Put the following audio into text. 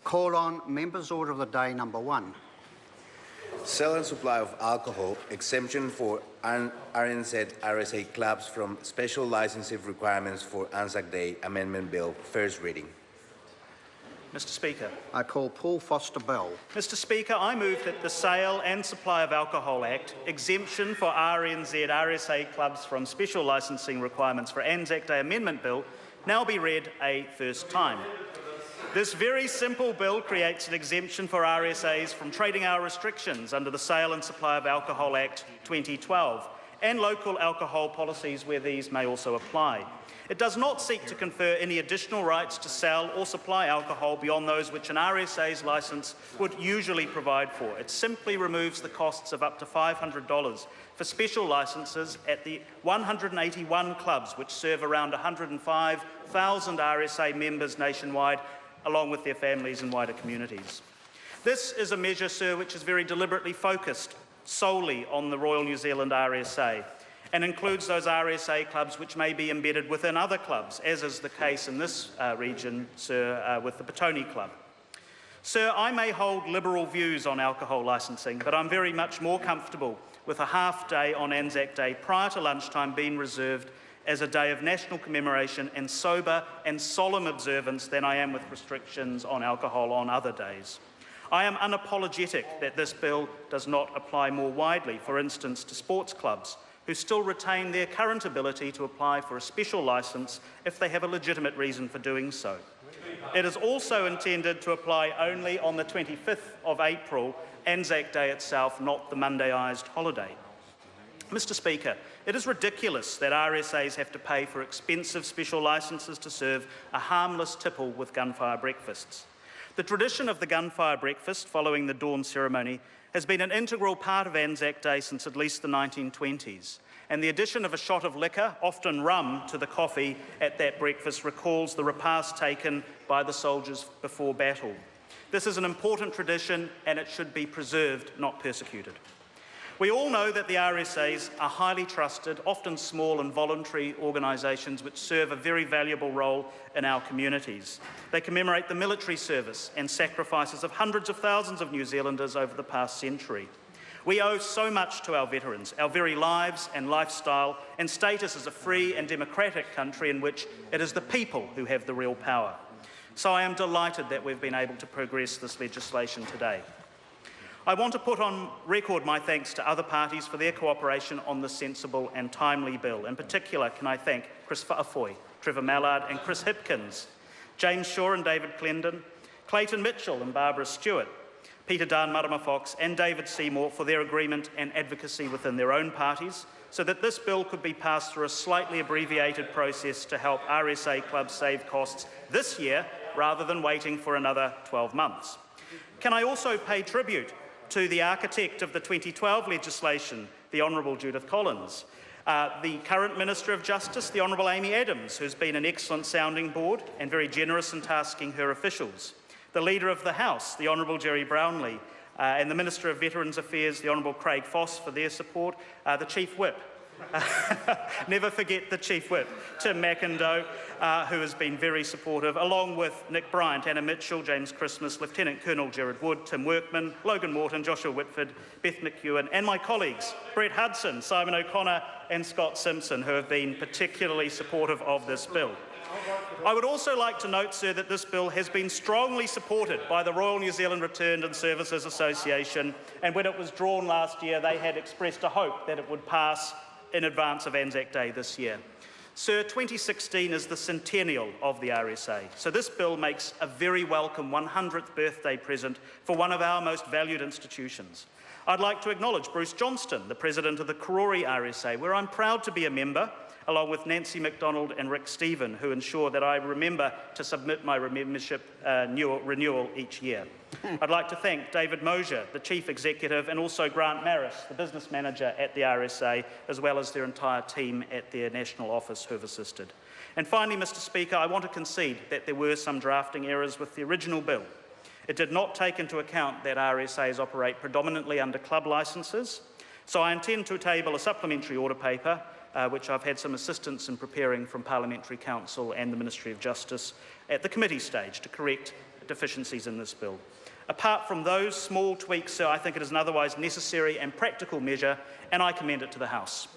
Call on Members' Order of the Day number 1. Sale and supply of alcohol, exemption for RNZRSA clubs from special licensing requirements for Anzac Day Amendment Bill, first reading. Mr. Speaker. I call Paul Foster Bell. Mr. Speaker, I move that the Sale and Supply of Alcohol Act, exemption for RNZRSA clubs from special licensing requirements for Anzac Day Amendment Bill, now be read a first time. This very simple bill creates an exemption for RSAs from trading hour restrictions under the Sale and Supply of Alcohol Act 2012 and local alcohol policies where these may also apply. It does not seek to confer any additional rights to sell or supply alcohol beyond those which an RSA's licence would usually provide for. It simply removes the costs of up to $500 for special licences at the 181 clubs which serve around 105,000 RSA members nationwide, along with their families and wider communities. This is a measure, sir, which is very deliberately focused solely on the Royal New Zealand RSA and includes those RSA clubs which may be embedded within other clubs, as is the case in this region, sir, with the Petone Club. Sir, I may hold liberal views on alcohol licensing, but I'm very much more comfortable with a half day on Anzac Day prior to lunchtime being reserved as a day of national commemoration and sober and solemn observance than I am with restrictions on alcohol on other days. I am unapologetic that this bill does not apply more widely, for instance, to sports clubs, who still retain their current ability to apply for a special licence if they have a legitimate reason for doing so. It is also intended to apply only on the 25th of April, Anzac Day itself, not the Mondayised holiday. Mr. Speaker, it is ridiculous that RSAs have to pay for expensive special licences to serve a harmless tipple with gunfire breakfasts. The tradition of the gunfire breakfast following the dawn ceremony has been an integral part of Anzac Day since at least the 1920s, and the addition of a shot of liquor, often rum, to the coffee at that breakfast recalls the repast taken by the soldiers before battle. This is an important tradition and it should be preserved, not persecuted. We all know that the RSAs are highly trusted, often small and voluntary organisations which serve a very valuable role in our communities. They commemorate the military service and sacrifices of hundreds of thousands of New Zealanders over the past century. We owe so much to our veterans, our very lives and lifestyle and status as a free and democratic country in which it is the people who have the real power. So I am delighted that we've been able to progress this legislation today. I want to put on record my thanks to other parties for their cooperation on this sensible and timely bill. In particular, can I thank Chris Fa'afoy, Trevor Mallard and Chris Hipkins, James Shaw and David Clendon, Clayton Mitchell and Barbara Stewart, Peter Darn Marama Fox and David Seymour for their agreement and advocacy within their own parties so that this bill could be passed through a slightly abbreviated process to help RSA clubs save costs this year rather than waiting for another 12 months. Can I also pay tribute to the architect of the 2012 legislation, the Honourable Judith Collins, the current Minister of Justice, the Honourable Amy Adams, who's been an excellent sounding board and very generous in tasking her officials, the Leader of the House, the Honourable Jerry Brownlee, and the Minister of Veterans Affairs, the Honourable Craig Foss, for their support, the Chief Whip. Never forget the Chief Whip, Tim McIndoe, who has been very supportive, along with Nick Bryant, Anna Mitchell, James Christmas, Lieutenant Colonel Gerard Wood, Tim Workman, Logan Morton, Joshua Whitford, Beth McEwen, and my colleagues, Brett Hudson, Simon O'Connor and Scott Simpson, who have been particularly supportive of this bill. I would also like to note, sir, that this bill has been strongly supported by the Royal New Zealand Returned and Services Association, and when it was drawn last year, they had expressed a hope that it would pass in advance of Anzac Day this year. Sir, 2016 is the centennial of the RSA, so this bill makes a very welcome 100th birthday present for one of our most valued institutions. I'd like to acknowledge Bruce Johnston, the President of the Karori RSA, where I'm proud to be a member, along with Nancy MacDonald and Rick Stephen, who ensure that I remember to submit my membership renewal each year. I'd like to thank David Mosier, the Chief Executive, and also Grant Maris, the Business Manager at the RSA, as well as their entire team at their national office who have assisted. And finally, Mr. Speaker, I want to concede that there were some drafting errors with the original bill. It did not take into account that RSAs operate predominantly under club licences, so I intend to table a supplementary order paper which I've had some assistance in preparing from Parliamentary Council and the Ministry of Justice at the committee stage to correct deficiencies in this bill. Apart from those small tweaks, sir, I think it is an otherwise necessary and practical measure, and I commend it to the House.